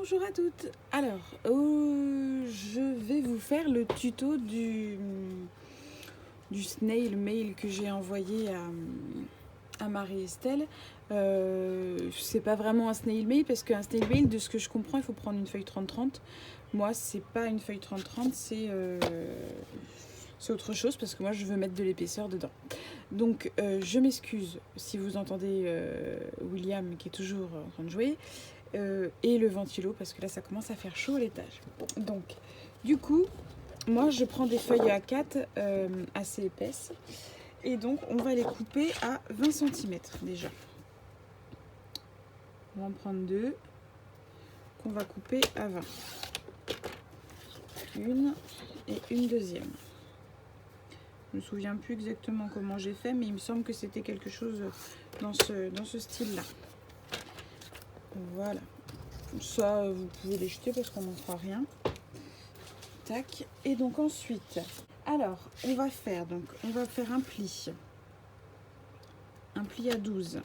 Bonjour à toutes. Alors, je vais vous faire le tuto du snail mail que j'ai envoyé à Marie-Estelle. C'est pas vraiment un snail mail parce qu'un snail mail, de ce que je comprends, il faut prendre une feuille 30-30. Moi, c'est pas une feuille 30-30, c'est autre chose parce que moi, je veux mettre de l'épaisseur dedans. Donc, je m'excuse si vous entendez William qui est toujours en train de jouer. Et le ventilo parce que là ça commence à faire chaud à l'étage. Donc du coup moi je prends des feuilles A4 assez épaisses et donc on va les couper à 20 cm déjà. On va en prendre deux qu'on va couper à 20. Une et une deuxième. Je me souviens plus exactement comment j'ai fait, mais il me semble que c'était quelque chose dans ce style là. Voilà. Ça, vous pouvez les jeter parce qu'on n'en fera rien. Tac. Et donc ensuite, alors, on va faire un pli. Un pli à 12.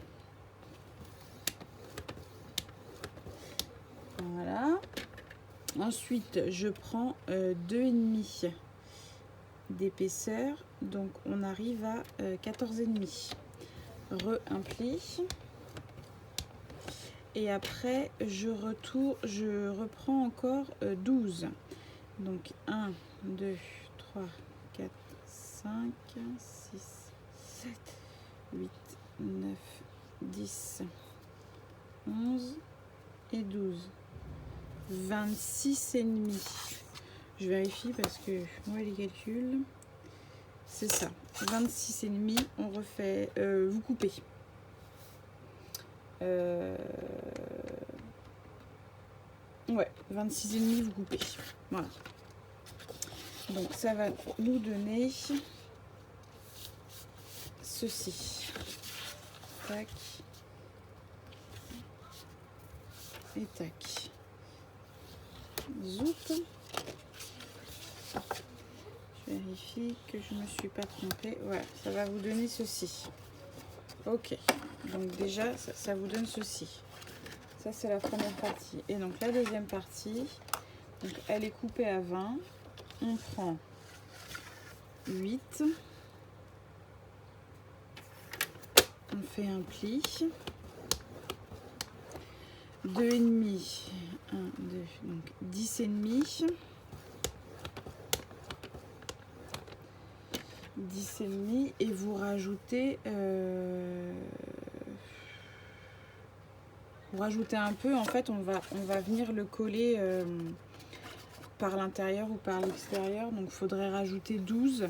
Voilà. Ensuite, je prends 2,5 d'épaisseur. Donc, on arrive à 14,5. Un pli. Et après, je reprends encore 12. Donc 1, 2, 3, 4, 5, 6, 7, 8, 9, 10, 11 et 12. 26,5. Je vérifie parce que moi les calculs, c'est ça. 26,5, on refait, vous coupez. Ouais, 26,5 vous coupez. Voilà. Donc ça va nous donner ceci. Tac. Et tac. Zoup. Je vérifie que je ne me suis pas trompée. Voilà, ça va vous donner ceci. Ok. Donc déjà, ça vous donne ceci. Ça, c'est la première partie. Et donc, la deuxième partie, donc, elle est coupée à 20. On prend 8. On fait un pli. 2,5. 1, 2, donc 10,5. 10,5. Et vous rajoutez... Pour rajouter un peu, en fait, on va venir le coller par l'intérieur ou par l'extérieur. Donc, il faudrait rajouter 12. 1,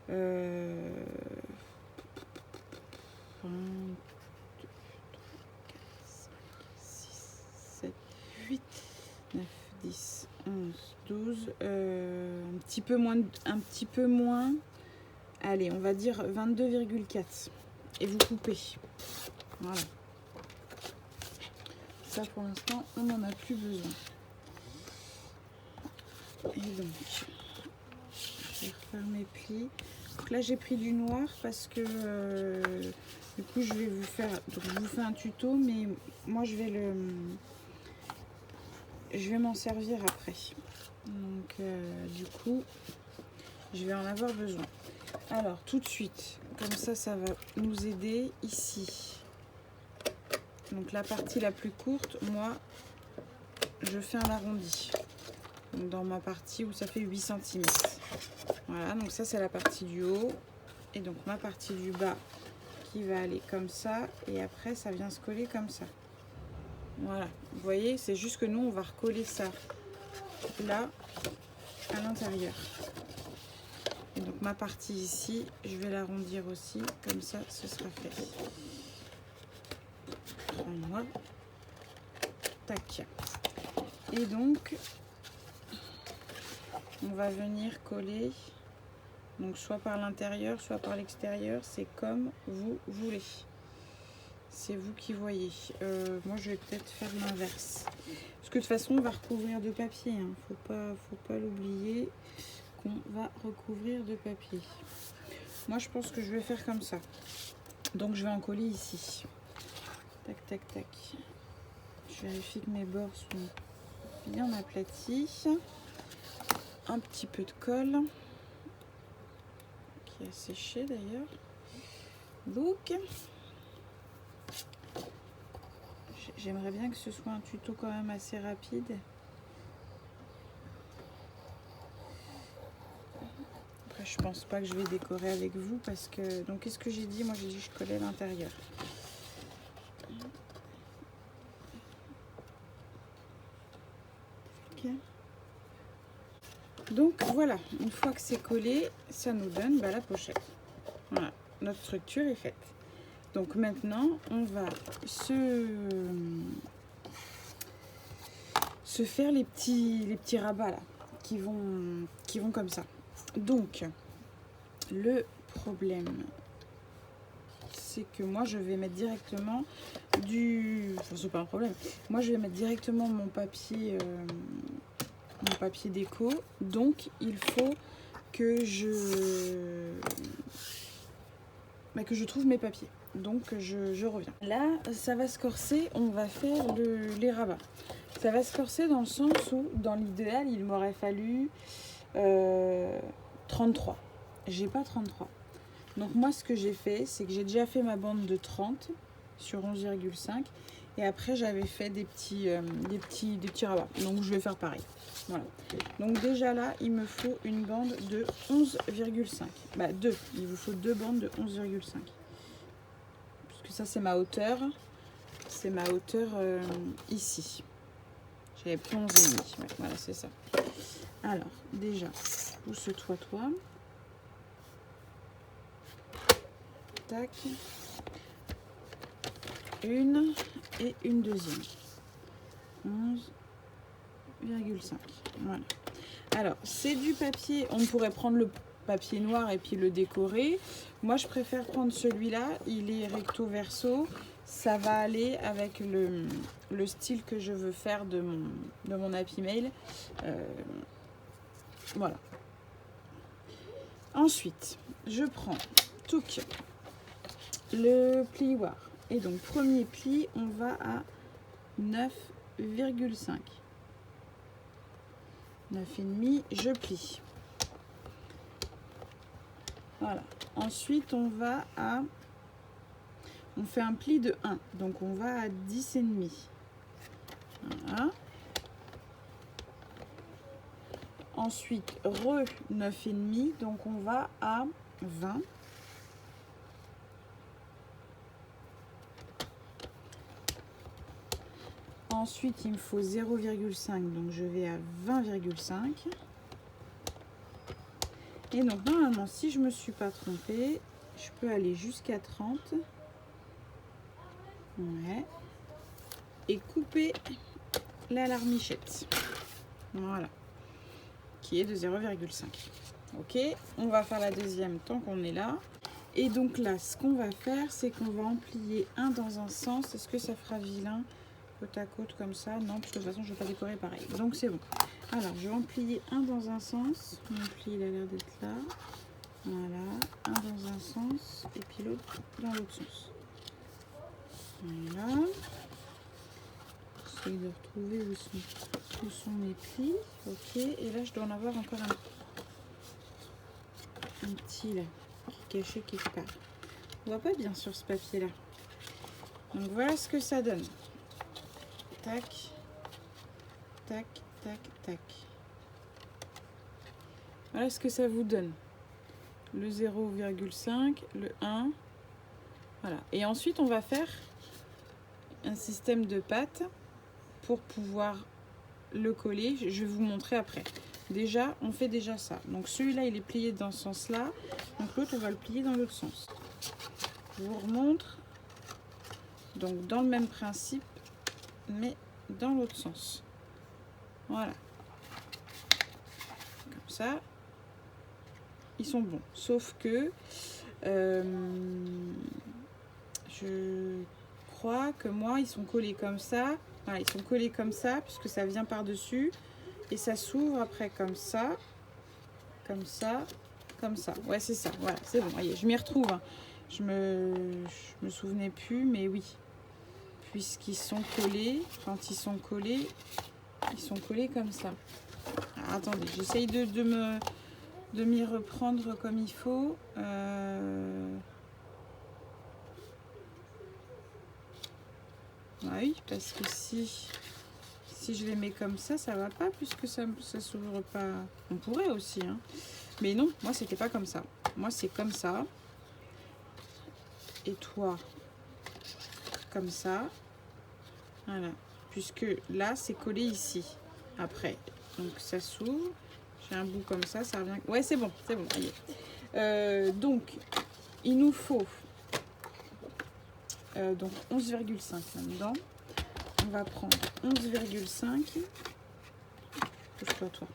2, 3, 4, 5, 6, 7, 8, 9, 10, 11, 12. Un petit peu moins. Allez, on va dire 22,4. Et vous coupez. Voilà. Ça, pour l'instant, on n'en a plus besoin. Et donc, je vais refaire mes plis. Donc là, j'ai pris du noir parce que du coup, je vais vous faire. Donc, je vous fais un tuto, mais moi, je vais m'en servir après. Donc, du coup, je vais en avoir besoin. Alors, tout de suite, comme ça va nous aider ici. Donc la partie la plus courte, moi, je fais un arrondi. Donc, dans ma partie où ça fait 8 cm. Voilà, donc ça c'est la partie du haut. Et donc ma partie du bas qui va aller comme ça. Et après ça vient se coller comme ça. Voilà, vous voyez, c'est juste que nous on va recoller ça là à l'intérieur. Et donc ma partie ici, je vais l'arrondir aussi. Comme ça, ce sera fait. Voilà. Tac. Et donc, on va venir coller, donc soit par l'intérieur, soit par l'extérieur, c'est comme vous voulez. C'est vous qui voyez. Moi, je vais peut-être faire l'inverse. Parce que de toute façon, on va recouvrir de papier. Hein. Faut pas l'oublier qu'on va recouvrir de papier. Moi, je pense que je vais faire comme ça. Donc, je vais en coller ici. Tac, tac, tac. Je vérifie que mes bords sont bien aplati. Un petit peu de colle qui a séché d'ailleurs. Donc, j'aimerais bien que ce soit un tuto quand même assez rapide. Après, je pense pas que je vais décorer avec vous parce que... Donc, qu'est-ce que j'ai dit? Moi, j'ai dit que je collais l'intérieur. Ok. Donc, voilà. Une fois que c'est collé, ça nous donne la pochette. Voilà. Notre structure est faite. Donc, maintenant, on va se faire les petits rabats là qui vont comme ça. Donc le problème c'est que moi je vais mettre directement enfin c'est pas un problème, moi je vais mettre directement mon papier déco, donc il faut que je trouve mes papiers. Donc je reviens. Là ça va se corser, on va faire les rabats. Ça va se corser dans le sens où, dans l'idéal, il m'aurait fallu 33. J'ai pas 33. Donc moi, ce que j'ai fait, c'est que j'ai déjà fait ma bande de 30 sur 11,5. Et après, j'avais fait des petits rabats. Donc je vais faire pareil. Voilà. Donc déjà là, il me faut une bande de 11,5. Bah 2. Il vous faut 2 bandes de 11,5. Puisque ça, c'est ma hauteur. C'est ma hauteur ici. J'avais pris 11,5. Ouais, voilà, c'est ça. Alors, déjà, pousse-toi, toi. Tac. Une et une deuxième. 11,5. Voilà. Alors, c'est du papier. On pourrait prendre le papier noir et puis le décorer. Moi, je préfère prendre celui-là. Il est recto verso. Ça va aller avec le style que je veux faire de mon Happy Mail. Voilà. Ensuite, je prends le plioir. Et donc, premier pli, on va à 9,5. 9,5, je plie. Voilà. Ensuite, on fait un pli de 1. Donc, on va à 10,5. Voilà. Ensuite, 9,5. Donc, on va à 20. Ensuite, il me faut 0,5. Donc, je vais à 20,5. Et donc, normalement, si je ne me suis pas trompée, je peux aller jusqu'à 30. Ouais. Et couper la larmichette. Voilà. Qui est de 0,5. Ok. On va faire la deuxième tant qu'on est là. Et donc là, ce qu'on va faire, c'est qu'on va en plier un dans un sens. Est-ce que ça fera vilain côte à côte comme ça? Non, parce que de toute façon, je ne vais pas décorer pareil. Donc, c'est bon. Alors, je vais en plier un dans un sens. Mon pli, il a l'air d'être là. Voilà. Un dans un sens. Et puis l'autre dans l'autre sens. Voilà. J'essaie de retrouver où sont mes plis. Ok. Et là, je dois en avoir encore un petit là, qui est caché quelque part. On voit pas bien sur ce papier là. Donc, voilà ce que ça donne. Tac, tac, tac, tac. Voilà ce que ça vous donne. Le 0,5, le 1. Voilà. Et ensuite, on va faire un système de pattes pour pouvoir le coller. Je vais vous montrer après. Déjà, on fait déjà ça. Donc, celui-là, il est plié dans ce sens-là. Donc, l'autre, on va le plier dans l'autre sens. Je vous remontre. Donc, dans le même principe, mais dans l'autre sens. Voilà. Comme ça. Ils sont bons. Sauf que je crois que moi, ils sont collés comme ça. Voilà, ils sont collés comme ça, puisque ça vient par-dessus. Et ça s'ouvre après comme ça. Comme ça. Comme ça. Ouais, c'est ça. Voilà, c'est bon. Voyez, je m'y retrouve. Hein. Je me souvenais plus, mais oui. Puisqu'ils sont collés. Quand ils sont collés, Ils sont collés comme ça. Alors, attendez, j'essaye de m'y reprendre comme il faut. Oui, parce que si je les mets comme ça va pas, puisque ça s'ouvre pas. On pourrait aussi, hein. Mais non, moi c'était pas comme ça. Moi c'est comme ça. Et toi, comme ça. Voilà. Puisque là, c'est collé ici. Après. Donc ça s'ouvre. J'ai un bout comme ça revient. Ouais, c'est bon, allez. Donc, il nous faut donc 11,5 là-dedans. On va prendre 11,5. Touche-toi, toi.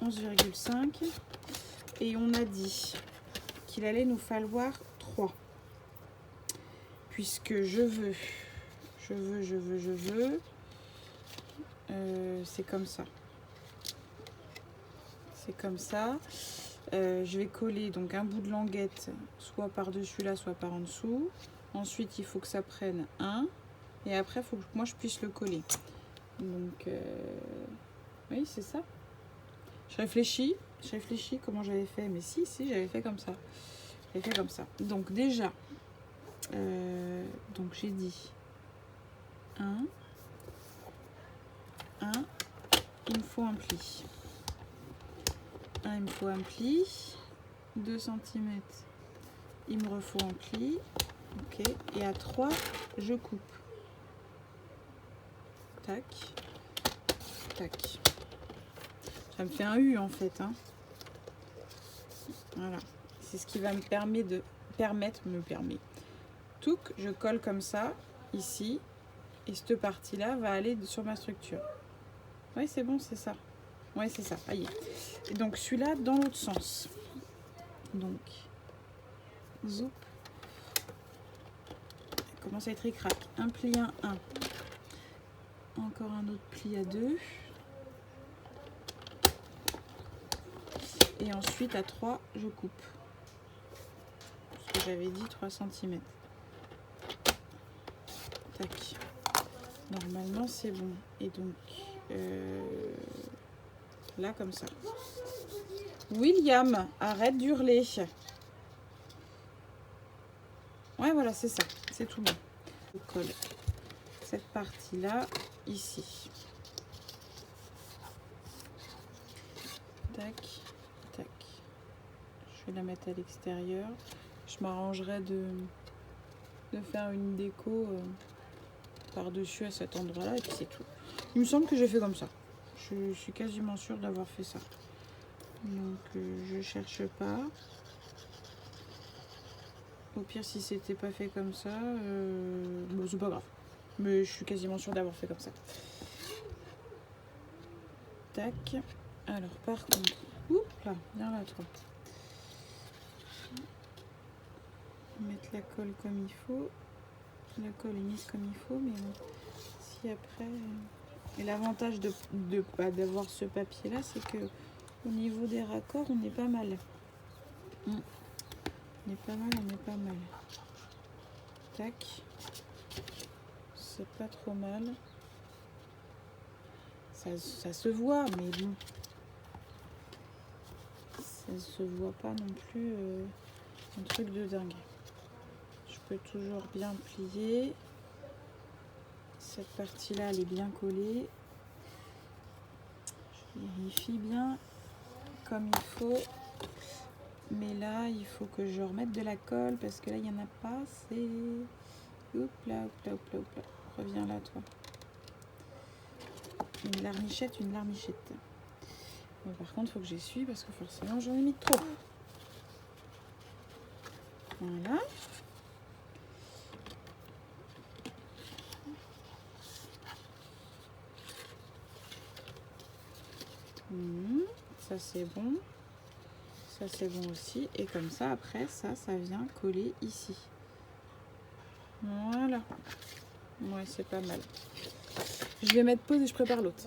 11,5. Et on a dit qu'il allait nous falloir 3. Puisque je veux. C'est comme ça. C'est comme ça. Je vais coller donc un bout de languette soit par-dessus là, soit par en dessous. Ensuite, il faut que ça prenne un. Et après, il faut que moi je puisse le coller. Donc, oui, c'est ça. Je réfléchis comment j'avais fait. Mais si, j'avais fait comme ça. J'avais fait comme ça. Donc, déjà, donc j'ai dit 1, il me faut un pli. Il me faut un pli. 2 cm, il me refaut un pli. Ok. Et à 3, je coupe. Tac. Tac. Ça me fait un U en fait. Hein. Voilà. C'est ce qui va me permettre. Tout, je colle comme ça, ici. Et cette partie-là va aller sur ma structure. Oui, c'est bon, c'est ça. Oui, c'est ça. Allez. Et donc, celui-là, dans l'autre sens. Donc, zoup. Il commence à être écrac. Un pli à 1. Encore un autre pli à 2. Et ensuite, à 3, je coupe. Ce que j'avais dit, 3 cm. Tac. Normalement, c'est bon. Et donc, là, comme ça. William, arrête d'hurler. Ouais, voilà, c'est ça. C'est tout bon. Je colle cette partie-là, ici. Tac, tac. Je vais la mettre à l'extérieur. Je m'arrangerai de faire une déco par-dessus à cet endroit-là, et puis c'est tout. Il me semble que j'ai fait comme ça. Je suis quasiment sûre d'avoir fait ça. Donc, je cherche pas. Au pire, si c'était pas fait comme ça, bon, c'est pas grave. Mais je suis quasiment sûre d'avoir fait comme ça. Tac. Alors, par contre, oups là, viens là, toi. Mettre la colle comme il faut. La colle est mise comme il faut, mais bon, si après. Et l'avantage d'avoir ce papier-là, c'est que au niveau des raccords, on est pas mal. On est pas mal. Tac. C'est pas trop mal. Ça se voit, mais bon. Ça se voit pas non plus un truc de dingue. Je peux toujours bien plier. Cette partie-là, elle est bien collée. Je vérifie bien comme il faut. Mais là, il faut que je remette de la colle parce que là, il n'y en a pas assez. Hop là. Reviens là, toi. Une larmichette. Bon, par contre, il faut que j'essuie parce que forcément, j'en ai mis trop. Voilà. Ça, c'est bon. Ça, c'est bon aussi. Et comme ça, après, ça vient coller ici. Voilà. Ouais, c'est pas mal. Je vais mettre pause et je prépare l'autre.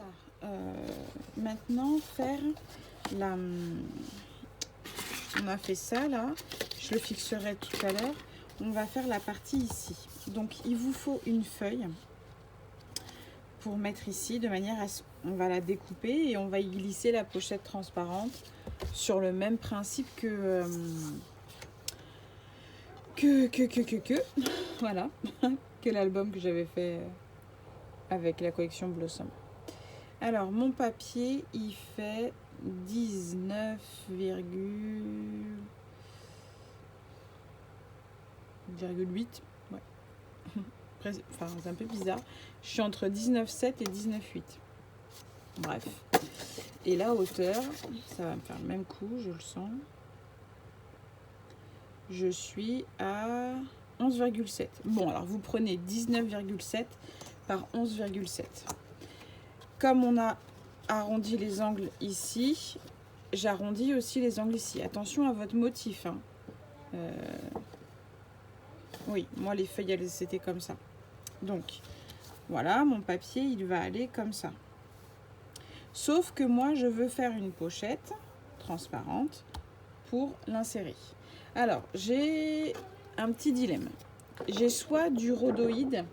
Maintenant, faire la... On a fait ça, là. Je le fixerai tout à l'heure. On va faire la partie ici. Donc, il vous faut une feuille pour mettre ici de manière à ce qu'on va la découper et on va y glisser la pochette transparente sur le même principe que voilà, que l'album que j'avais fait avec la collection Blossom. Alors mon papier il fait 19,8, ouais. Enfin c'est un peu bizarre, je suis entre 19,7 et 19,8, bref. Et la hauteur, ça va me faire le même coup, je le sens. Je suis à 11,7. Bon, alors vous prenez 19,7 par 11,7. Comme on a arrondi les angles ici, j'arrondis aussi les angles ici. Attention à votre motif. Hein. Oui, moi les feuilles, c'était comme ça. Donc, voilà, mon papier, il va aller comme ça. Sauf que moi, je veux faire une pochette transparente pour l'insérer. Alors, j'ai un petit dilemme. J'ai soit du rhodoïde,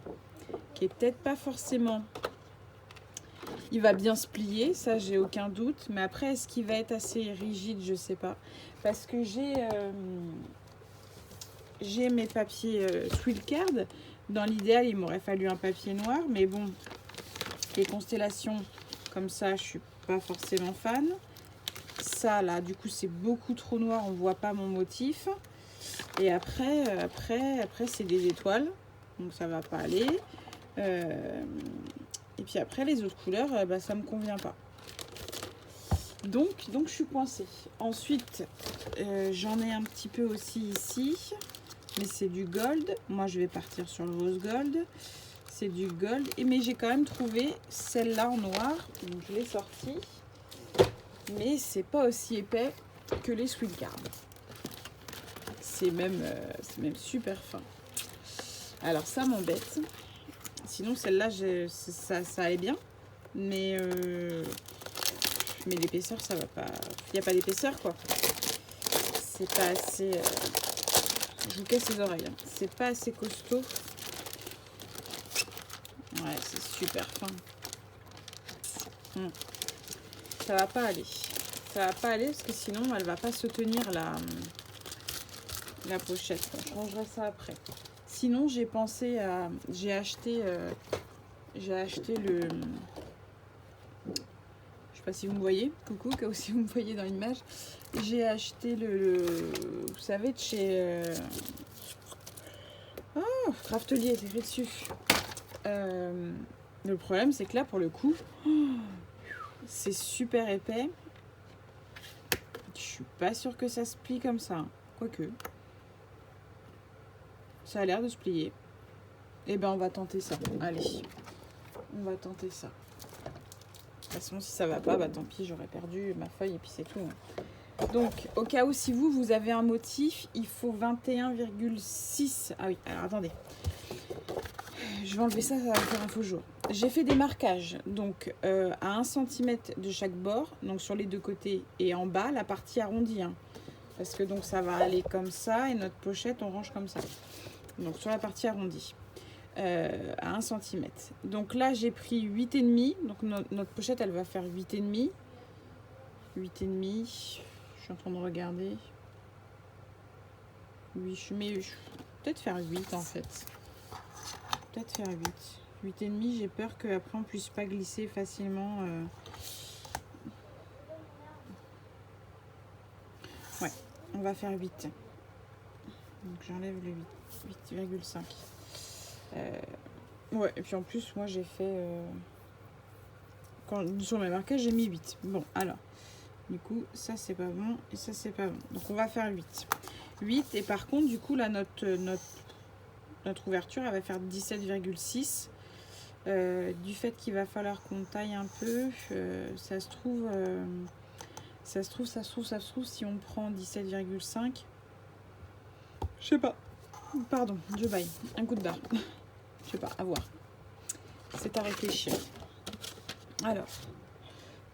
qui est peut-être pas forcément... Il va bien se plier, ça j'ai aucun doute. Mais après, est-ce qu'il va être assez rigide? Je sais pas. Parce que j'ai mes papiers Twilcard. Dans l'idéal, il m'aurait fallu un papier noir. Mais bon, les constellations comme ça, je suis pas forcément fan. Ça là, du coup, c'est beaucoup trop noir. On voit pas mon motif. Et après c'est des étoiles. Donc ça va pas aller. Et puis après, les autres couleurs, ça me convient pas. Donc je suis coincée. Ensuite, j'en ai un petit peu aussi ici. Mais c'est du gold. Moi, je vais partir sur le rose gold. C'est du gold. Mais j'ai quand même trouvé celle-là en noir. Donc, je l'ai sortie. Mais c'est pas aussi épais que les Twilcard. C'est même super fin. Alors, ça m'embête. Sinon, celle-là, ça allait bien. Mais l'épaisseur, ça va pas. Il n'y a pas d'épaisseur, quoi. C'est pas assez... Je vous casse les oreilles. Hein. C'est pas assez costaud. Ouais, c'est super fin. Ça va pas aller. Ça va pas aller parce que sinon, elle va pas se tenir la pochette. Je rangerai ça après. Sinon, j'ai pensé à... J'ai acheté le... Je sais pas si vous me voyez. Coucou, que si vous me voyez dans l'image. J'ai acheté vous savez, de chez... Oh, Craftelier, c'est écrit dessus. Le problème, c'est que là, pour le coup, c'est super épais. Je suis pas sûre que ça se plie comme ça. Quoique. Ça a l'air de se plier. Eh ben, on va tenter ça. Allez. On va tenter ça. De toute façon, si ça va pas, tant pis, j'aurais perdu ma feuille et puis c'est tout. Donc, au cas où, si vous avez un motif, il faut 21,6. Ah oui, alors attendez. Je vais enlever ça, ça va faire un faux jour. J'ai fait des marquages, donc à 1 cm de chaque bord, donc sur les deux côtés et en bas, la partie arrondie. Hein, parce que donc ça va aller comme ça et notre pochette, on range comme ça. Donc sur la partie arrondie, à 1 cm. Donc là, j'ai pris 8,5. Donc notre pochette, elle va faire 8,5. 8,5. Je suis en train de regarder. Oui, je mets peut-être faire 8 en fait. Peut-être faire 8. 8,5, j'ai peur qu'après on puisse pas glisser facilement. Ouais, on va faire 8. Donc j'enlève le 8,5. Ouais, et puis en plus, moi j'ai fait... sur mes marquages, j'ai mis 8. Bon, alors, du coup, ça c'est pas bon et ça c'est pas bon. Donc on va faire 8. 8, et par contre, du coup, là, notre ouverture, elle va faire 17,6. Du fait qu'il va falloir qu'on taille un peu, ça se trouve, si on prend 17,5, je sais pas, pardon, je baille, un coup de barre, je sais pas, à voir, c'est à réfléchir. Alors,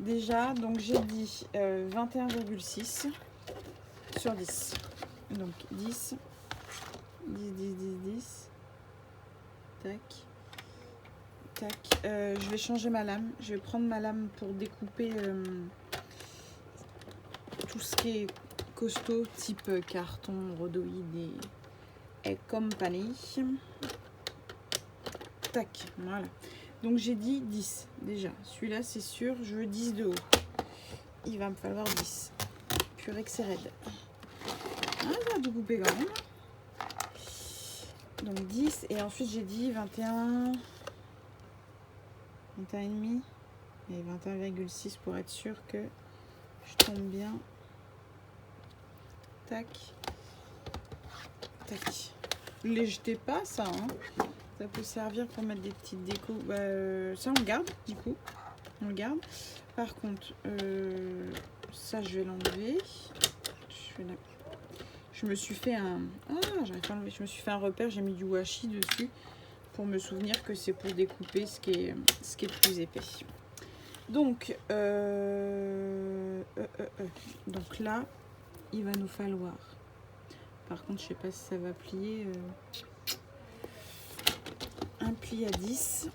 déjà, donc j'ai dit 21,6 sur 10, donc 10, 10, tac. Tac. Je vais changer ma lame. Je vais prendre ma lame pour découper tout ce qui est costaud, type carton, rhodoïde et compagnie. Tac, voilà. Donc j'ai dit 10 déjà. Celui-là, c'est sûr, je veux 10 de haut. Il va me falloir 10. Purée que c'est raide. Ah, ça va tout couper quand même. Donc 10. Et ensuite, j'ai dit 21... 21,5 et 21,6 pour être sûr que je tombe bien. Tac. Tac. Ne les jetez pas, ça. Hein. Ça peut servir pour mettre des petites décos. Ça, on garde, du coup. On le garde. Par contre, ça, je vais l'enlever. Je me suis fait un... Ah, j'arrive pas à l'enlever. Je me suis fait un repère. J'ai mis du washi dessus pour me souvenir que c'est pour découper ce qui est plus épais. Donc, donc là, il va nous falloir... Par contre, je sais pas si ça va plier... un pli à 10.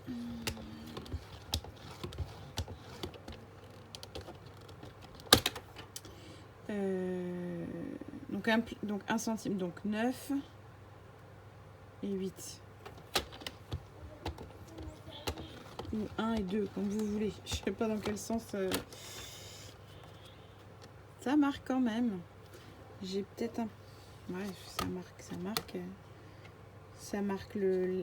Donc 1 centime, donc 9 et 8. Ou 1 et 2, comme vous voulez. Je sais pas dans quel sens. Ça marque quand même. J'ai peut-être un... Ouais, ça marque. Ça marque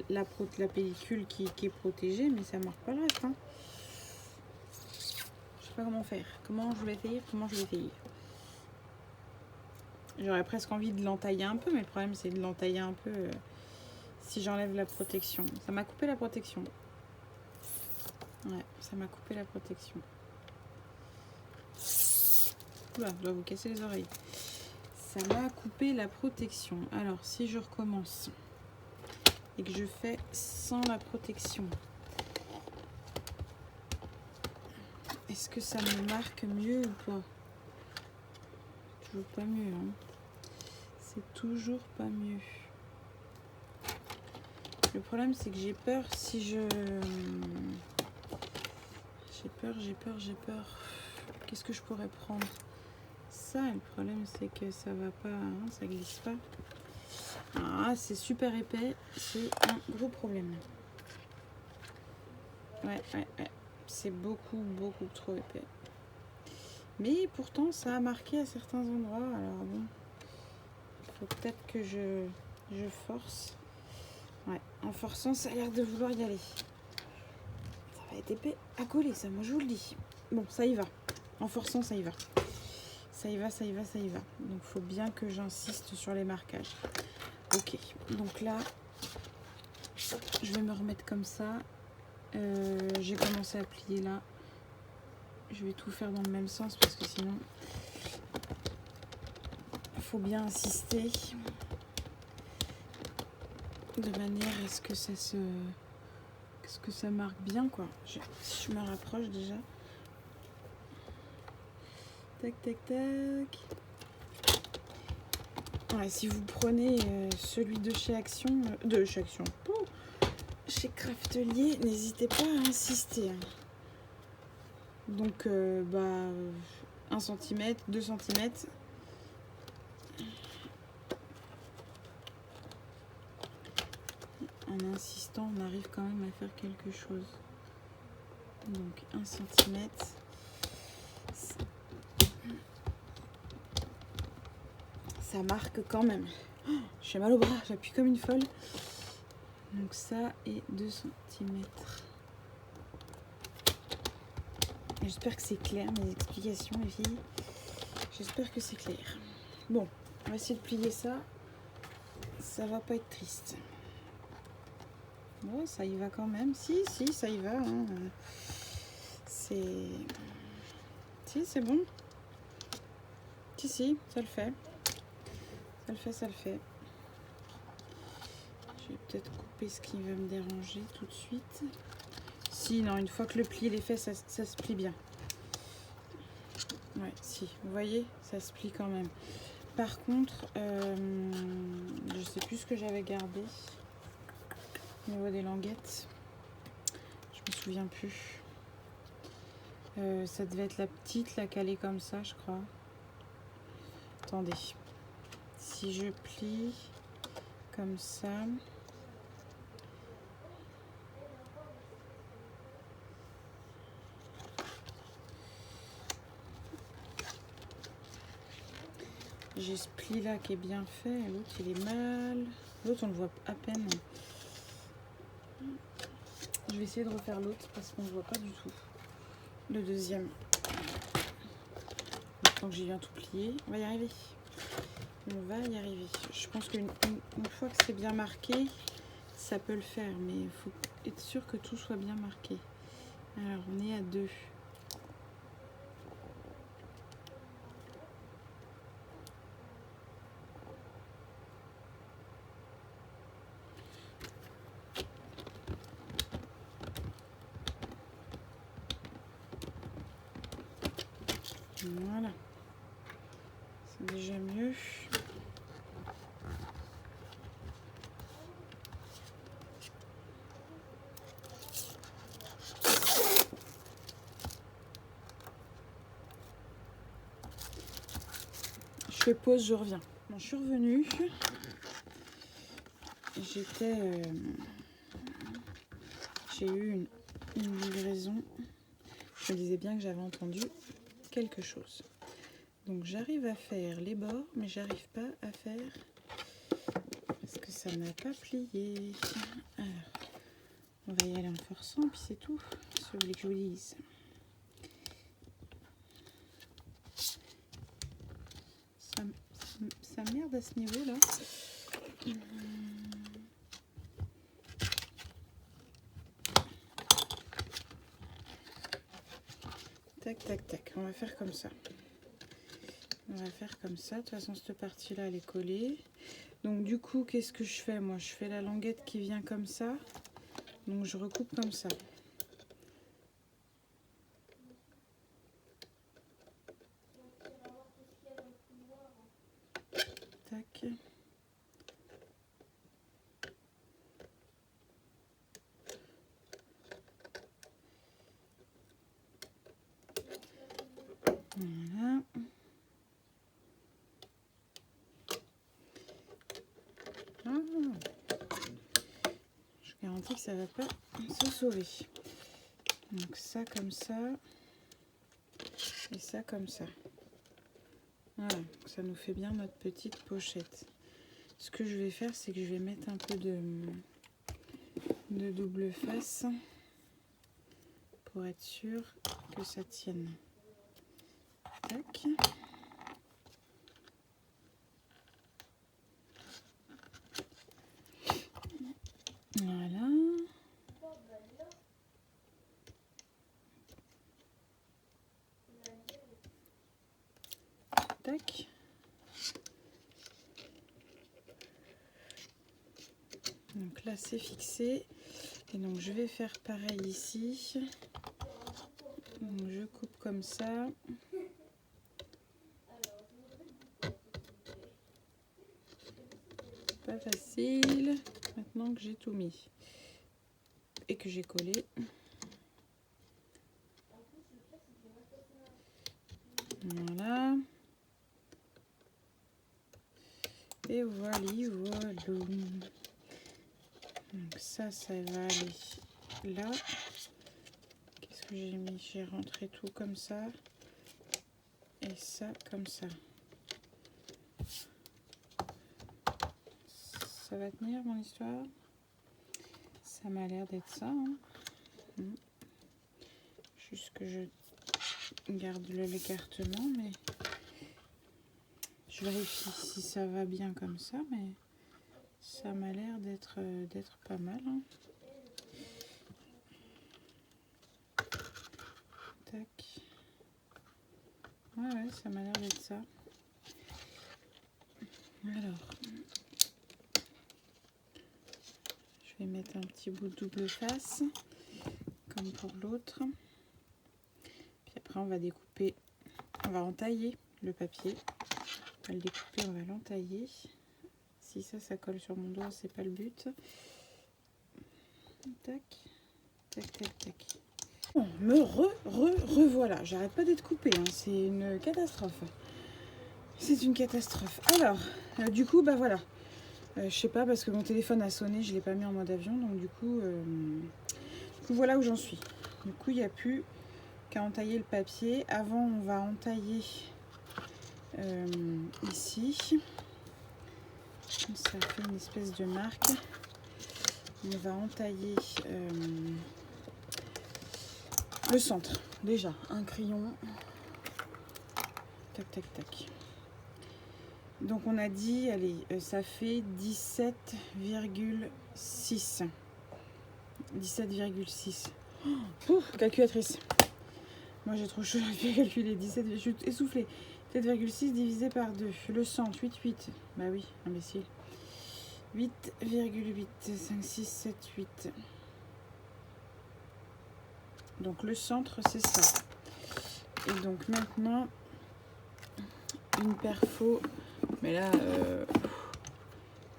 la pellicule qui est protégée, mais ça marque pas le reste. Hein. Je sais pas comment faire. Comment je vais faire. J'aurais presque envie de l'entailler un peu, mais le problème c'est de l'entailler un peu si j'enlève la protection. Ça m'a coupé la protection. Ouais, ça m'a coupé la protection. Oula, je dois vous casser les oreilles. Ça m'a coupé la protection. Alors, si je recommence et que je fais sans la protection, est-ce que ça me marque mieux ou pas? Toujours pas mieux, hein. C'est toujours pas mieux. Le problème, c'est que j'ai peur si je... J'ai peur. Qu'est-ce que je pourrais prendre? Ça, le problème, c'est que ça va pas, hein, ça glisse pas. Ah, c'est super épais, c'est un gros problème. Ouais. C'est beaucoup trop épais. Mais pourtant, ça a marqué à certains endroits. Alors bon, il faut peut-être que je force. Ouais, en forçant, ça a l'air de vouloir y aller. Ça va être épais à coller, ça, moi je vous le dis. Bon, ça y va. En forçant, ça y va. Ça y va. Donc, il faut bien que j'insiste sur les marquages. Ok, donc là, je vais me remettre comme ça. J'ai commencé à plier là. Je vais tout faire dans le même sens parce que sinon, il faut bien insister de manière à ce que ça marque bien, quoi. Si je me rapproche déjà. Tac. Ouais, si vous prenez celui de chez Action, chez Craftelier, n'hésitez pas à insister. Hein. Donc, 1 cm, 2 cm. En insistant, on arrive quand même à faire quelque chose. Donc, 1 cm. Ça marque quand même. Oh, j'ai mal au bras, j'appuie comme une folle. Donc ça et 2 cm. J'espère que c'est clair mes explications, les filles. J'espère que c'est clair. Bon, on va essayer de plier ça. Ça va pas être triste. Bon, ça y va quand même. Si, ça y va. Hein. Si, c'est bon. Si, ça le fait. Ça le fait. Je vais peut-être couper ce qui va me déranger tout de suite. Si, non, une fois que le pli est fait, ça se plie bien. Ouais, si, vous voyez, ça se plie quand même. Par contre, je sais plus ce que j'avais gardé au niveau des languettes. Je me souviens plus. Ça devait être la petite, la calée comme ça, je crois. Attendez. Si je plie comme ça... J'ai ce pli là qui est bien fait, l'autre il est mal. L'autre on le voit à peine. Je vais essayer de refaire l'autre parce qu'on ne voit pas du tout. Le deuxième. Maintenant que j'ai bien tout plié, on va y arriver. On va y arriver. Je pense qu'une fois que c'est bien marqué, ça peut le faire, mais il faut être sûr que tout soit bien marqué. Alors on est à 2. Voilà, c'est déjà mieux. Je fais pause, je reviens. Bon, je suis revenue. J'ai eu une livraison. Je me disais bien que j'avais entendu quelque chose. Donc j'arrive à faire les bords, mais j'arrive pas à faire parce que ça n'a pas plié. Alors, on va y aller en forçant, puis c'est tout. Si vous voulez que je vous dise. Ça merde à ce niveau-là. Tac, tac, tac. On va faire comme ça. On va faire comme ça. De toute façon, cette partie-là, elle est collée. Donc, du coup, qu'est-ce que je fais? Moi, je fais la languette qui vient comme ça. Donc, je recoupe comme ça. Tac. Voilà. Ah. Je garantis que ça va pas se sauver. Donc ça comme ça. Et ça comme ça. Voilà, ça nous fait bien notre petite pochette. Ce que je vais faire, c'est que je vais mettre un peu de double face pour être sûr que ça tienne. Tac. Voilà. Tac. Donc là c'est fixé. Et donc je vais faire pareil ici. Donc je coupe comme ça. Pas facile. Maintenant que j'ai tout mis. Et que j'ai collé. Voilà. Et voilà, voilà. Donc ça va aller là. Qu'est-ce que j'ai mis? J'ai rentré tout comme ça. Et ça comme ça. Ça va tenir mon histoire? Ça m'a l'air d'être ça. Hein. Juste que je garde l'écartement, mais je vérifie si ça va bien comme ça, mais ça m'a l'air d'être pas mal. Hein. Tac. Ouais, ça m'a l'air d'être ça. Alors, je vais mettre un petit bout de double face, comme pour l'autre. Puis après, on va découper, on va entailler le papier. On va le découper, on va l'entailler. Si ça colle sur mon doigt, c'est pas le but. Tac. Tac, tac, tac. Bon, me revoilà. J'arrête pas d'être coupée, hein. C'est une catastrophe. C'est une catastrophe. Alors, du coup, bah voilà. Je sais pas, parce que mon téléphone a sonné, je l'ai pas mis en mode avion, donc du coup voilà où j'en suis. Du coup, il n'y a plus qu'à entailler le papier. Avant, on va entailler ici. Ça fait une espèce de marque. On va entailler le centre. Déjà, un crayon. Tac, tac, tac. Donc on a dit, allez, ça fait 17,6. 17,6. Oh, calculatrice. Moi j'ai trop chaud, je vais calculer. 17, je suis essoufflée. 7,6 divisé par 2. Le centre, 8,8. Bah oui, imbécile. 8,8. 5, 6, 7, 8. Donc le centre, c'est ça. Et donc maintenant, une perfo. Mais là,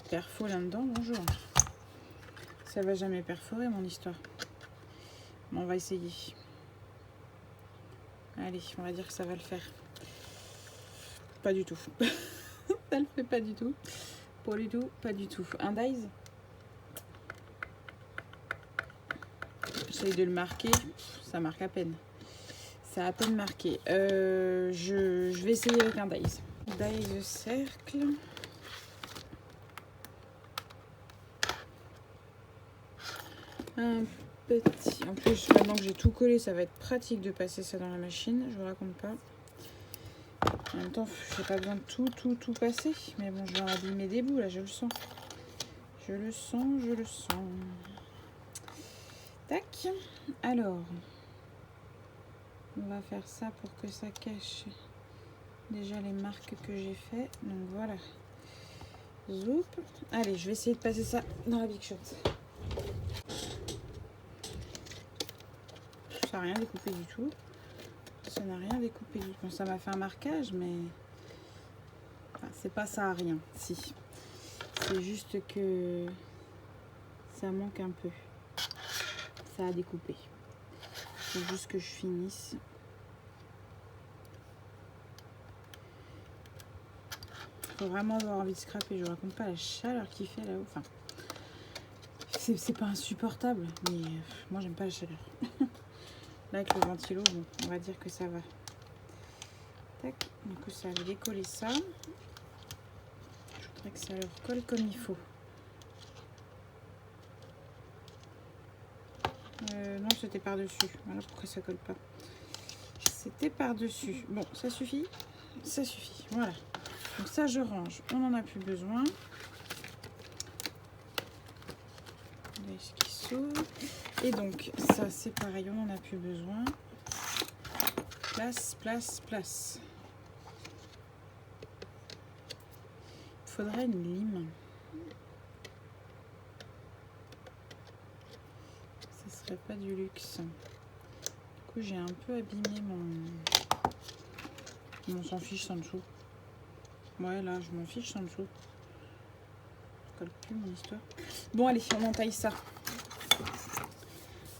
perfo là-dedans, bonjour. Ça va jamais perforer mon histoire. Bon, on va essayer. Allez, on va dire que ça va le faire. Pas du tout. Ça le fait pas du tout. Pas du tout, pas du tout. Un dies. J'essaye de le marquer. Ça marque à peine. Ça a à peine marqué. Je vais essayer avec un dies. Dies cercle. Un petit. En plus, maintenant que j'ai tout collé, ça va être pratique de passer ça dans la machine. Je vous raconte pas. En même temps, j'ai pas besoin de tout passer. Mais bon, je vais en abîmer des bouts là, je le sens. Je le sens, je le sens. Tac. Alors, on va faire ça pour que ça cache déjà les marques que j'ai fait. Donc voilà. Zoup. Allez, je vais essayer de passer ça dans la Big Shot. Ça n'a rien découpé du tout. Ça n'a rien découpé du tout. Bon, ça m'a fait un marquage, mais enfin, c'est pas ça à rien. Si. C'est juste que ça manque un peu. Ça a découpé. Il faut juste que je finisse. Faut vraiment avoir envie de scraper. Je vous raconte pas la chaleur qu'il fait là-haut. Enfin, c'est pas insupportable, mais moi j'aime pas la chaleur. Là avec le ventilo, bon, on va dire que ça va. Tac, du coup ça va décoller ça. Je voudrais que ça leur colle comme il faut. Non, c'était par-dessus. Voilà pourquoi ça colle pas. C'était par-dessus. Bon, ça suffit. Ça suffit. Voilà. Donc ça, je range. On n'en a plus besoin. Et donc, ça, c'est pareil. On n'en a plus besoin. Place, place, place. Il faudrait une lime. Ce serait pas du luxe. Du coup, j'ai un peu abîmé mon s'en fiche sans dessous. Ouais, là, je m'en fiche sans dessous. Je colle plus mon histoire. Bon, allez, on entaille ça.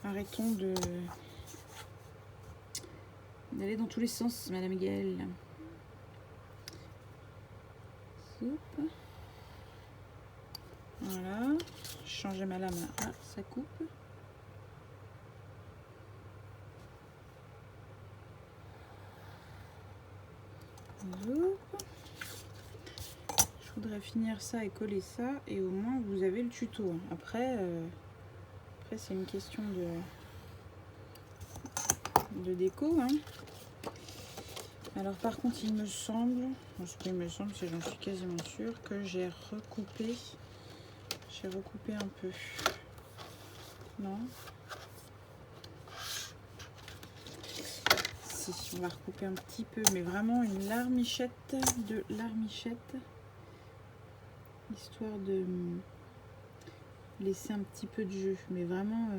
Arrêtons d'aller dans tous les sens, Madame Gaëlle. Voilà. Changer ma lame là. Ah, ça coupe. Je voudrais finir ça et coller ça, et au moins vous avez le tuto. Après c'est une question de déco. Hein. Alors par contre, il me semble, il me semble, c'est j'en suis quasiment sûre, que j'ai recoupé un peu. Non. Si, on va recouper un petit peu, mais vraiment une larmichette de larmichette, histoire de laisser un petit peu de jeu, mais vraiment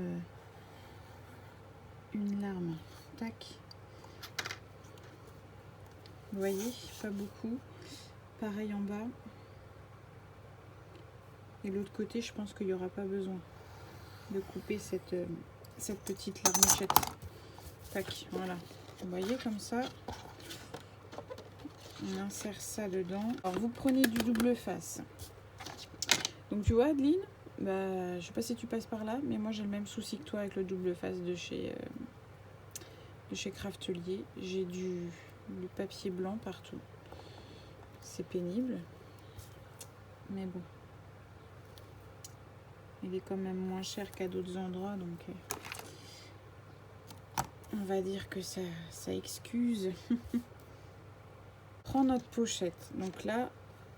une larme. Tac. Vous voyez, pas beaucoup. Pareil en bas. Et l'autre côté, je pense qu'il n'y aura pas besoin de couper cette cette petite larmichette. Tac, voilà. Vous voyez comme ça. On insère ça dedans. Alors vous prenez du double face. Donc tu vois Adeline, bah, je sais pas si tu passes par là, mais moi j'ai le même souci que toi avec le double face de chez Craftelier. J'ai du papier blanc partout. C'est pénible. Mais bon. Il est quand même moins cher qu'à d'autres endroits, donc on va dire que ça excuse. Prends notre pochette. Donc là,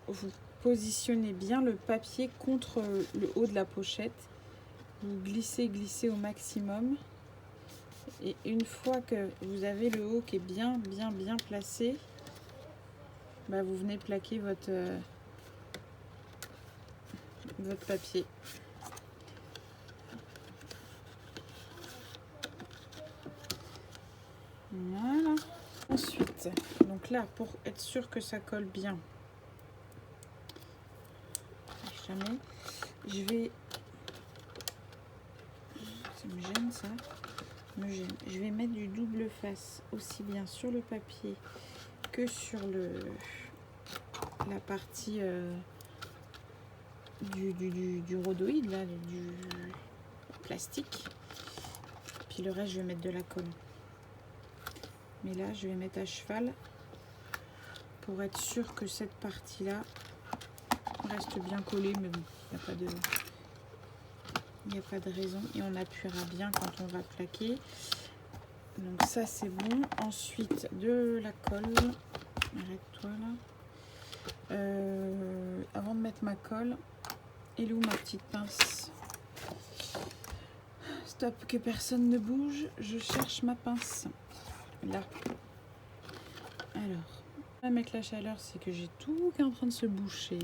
vous positionnez bien le papier contre le haut de la pochette. Vous glissez au maximum. Et une fois que vous avez le haut qui est bien placé, bah vous venez plaquer votre papier. Voilà. Ensuite, donc là, pour être sûr que ça colle bien, jamais, je vais, ça me gêne ça, je vais mettre du double face aussi bien sur le papier que sur la partie du rhodoïde, là, du plastique. Puis le reste, je vais mettre de la colle. Mais là, je vais mettre à cheval pour être sûr que cette partie-là reste bien collée. Mais bon, il n'y a pas de raison. Et on appuiera bien quand on va plaquer. Donc ça, c'est bon. Ensuite, de la colle. Arrête-toi là. Avant de mettre ma colle, elle est où ma petite pince? Stop, que personne ne bouge. Je cherche ma pince. Là. Alors, avec la chaleur, c'est que j'ai tout qui est en train de se boucher.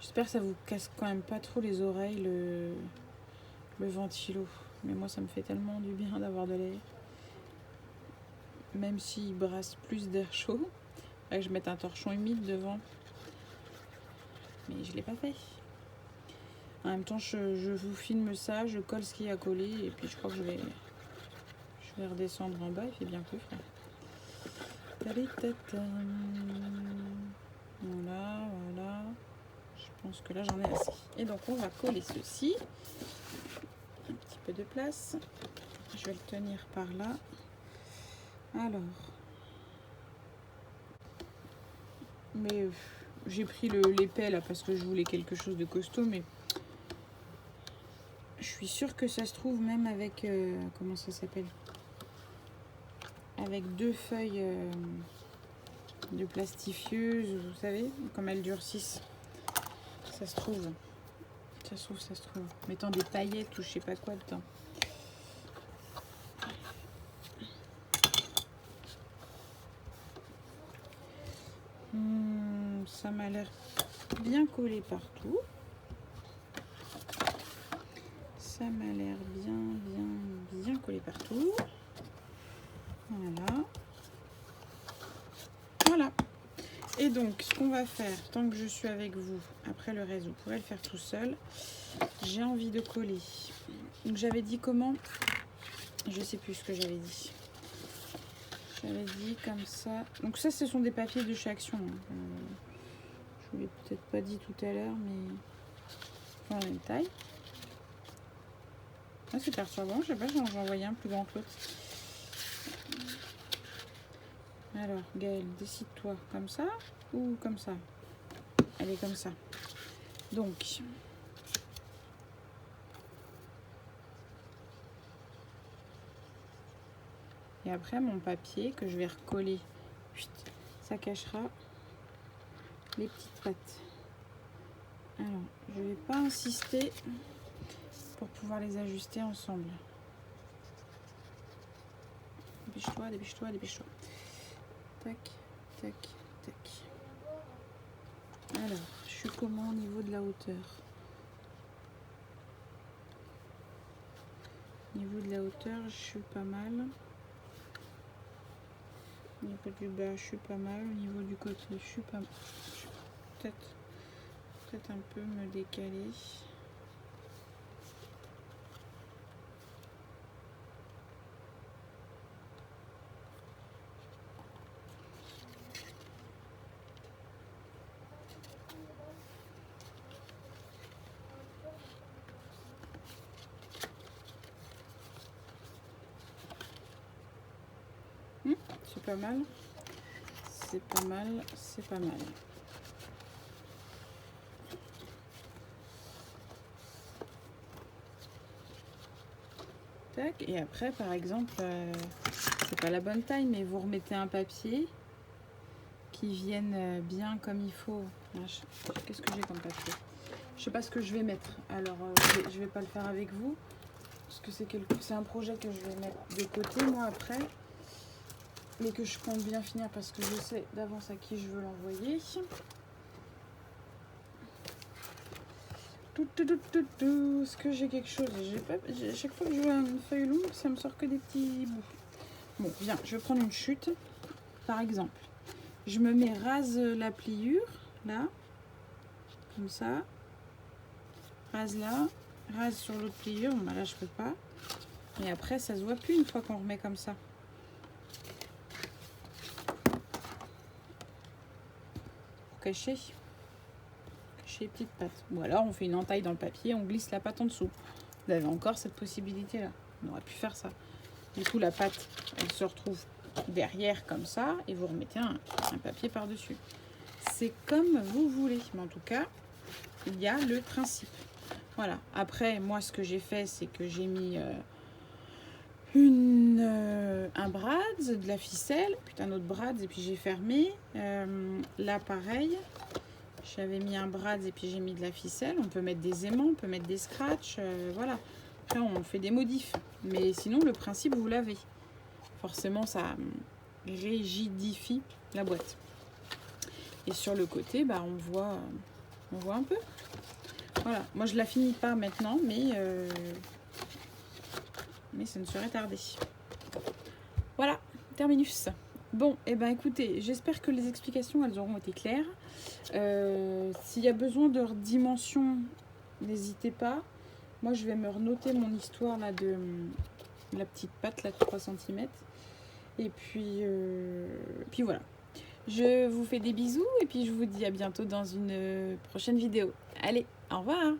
J'espère que ça vous casse quand même pas trop les oreilles, le ventilo. Mais moi, ça me fait tellement du bien d'avoir de l'air. Même s'il brasse plus d'air chaud. Là, je mette un torchon humide devant. Mais je l'ai pas fait. En même temps, je vous filme ça, je colle ce qu'il y a à coller. Et puis, je crois que je vais redescendre en bas. Il fait bien plus frais. Voilà, voilà. Je pense que là j'en ai assez. Et donc on va coller ceci. Un petit peu de place. Je vais le tenir par là. Alors. Mais j'ai pris l'épais là parce que je voulais quelque chose de costaud. Mais je suis sûre que ça se trouve même avec... comment ça s'appelle? Avec 2 feuilles de plastifieuse, vous savez, comme elles durcissent. Ça se trouve. Ça se trouve. Mettant des paillettes ou je sais pas quoi dedans. Ça m'a l'air bien collé partout. Ça m'a l'air bien collé partout. Voilà. Voilà. Et donc, ce qu'on va faire, tant que je suis avec vous, après le reste, vous pourrez le faire tout seul. J'ai envie de coller. Donc, j'avais dit comment? Je sais plus ce que j'avais dit. J'avais dit comme ça. Donc, ça, ce sont des papiers de chez Action. Je vous l'ai peut-être pas dit tout à l'heure, mais en même taille. Ah, c'est perturbant. Je sais pas, j'en envoyé un plus grand que l'autre. Alors, Gaëlle, décide-toi, comme ça ou comme ça? Elle est comme ça. Donc, et après, mon papier que je vais recoller, ça cachera les petites pattes. Alors, je vais pas insister pour pouvoir les ajuster ensemble. Dépêche-toi, dépêche-toi, dépêche-toi. Tac, tac, tac. Alors, je suis comment au niveau de la hauteur? Au niveau de la hauteur, je suis pas mal. Au niveau du bas, je suis pas mal. Au niveau du côté, je suis pas mal. Peut-être un peu me décaler. C'est pas mal. C'est pas mal, c'est pas mal. Tac, et après, par exemple, c'est pas la bonne taille, mais vous remettez un papier qui vienne bien comme il faut. Qu'est-ce que j'ai comme papier? Je sais pas ce que je vais mettre, alors je vais pas le faire avec vous, parce que c'est un projet que je vais mettre de côté, moi, après, mais que je compte bien finir, parce que je sais d'avance à qui je veux l'envoyer. Est-ce que j'ai quelque chose? Chaque fois que je vois une feuille longue, ça me sort que des petits bouts. Bon, viens, je vais prendre une chute. Par exemple, je me mets rase la pliure, là, comme ça. Rase là, rase sur l'autre pliure. Bon, bah là, je peux pas. Et après, ça se voit plus une fois qu'on remet comme ça. Pour cacher. Les petites pattes. Ou alors on fait une entaille dans le papier, on glisse la pâte en dessous. Vous avez encore cette possibilité là. On aurait pu faire ça. Du coup la pâte elle se retrouve derrière comme ça et vous remettez un papier par dessus. C'est comme vous voulez, mais en tout cas il y a le principe. Voilà. Après moi ce que j'ai fait c'est que j'ai mis un brad, de la ficelle, puis un autre brad et puis j'ai fermé. Là pareil. J'avais mis un brad et puis j'ai mis de la ficelle. On peut mettre des aimants, on peut mettre des scratchs, voilà. Après, on fait des modifs. Mais sinon, le principe, vous l'avez. Forcément, ça rigidifie la boîte. Et sur le côté, bah, on voit un peu. Voilà. Moi, je la finis pas maintenant, mais ça ne serait tardé. Voilà, terminus. Bon, et ben écoutez, j'espère que les explications, elles auront été claires. S'il y a besoin de dimensions, n'hésitez pas. Moi, je vais me renoter mon histoire là de la petite patte là de 3 cm. Et puis voilà. Je vous fais des bisous et puis je vous dis à bientôt dans une prochaine vidéo. Allez, au revoir!